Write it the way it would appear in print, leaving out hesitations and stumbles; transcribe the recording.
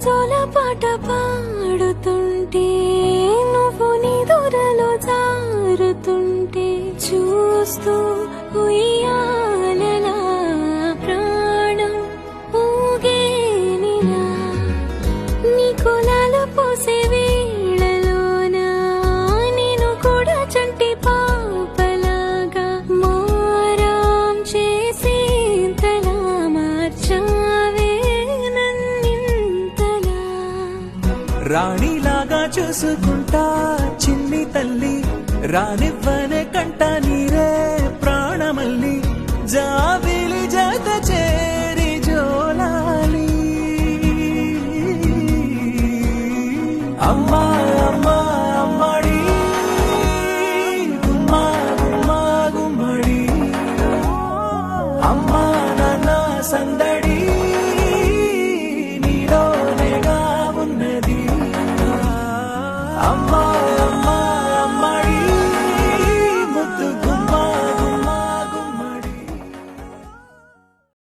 జోల పాట పాడుతుంటే నువ్వు నిదురలో జారుతుంటే చూస్తూ ఉయ్యాలలా ప్రాణం ఊగేనిలా నీ కులాల పోసే వేళలోన నేను కూడా చంటి పాపలాగా మారాం చేసేంతలా మార్చావే నన్నింతలా రాణిలాగా చూసుకుంటా చిన్ని తల్లి రానివ్వనే కంట నీరే ప్రాణమల్లి జాబ్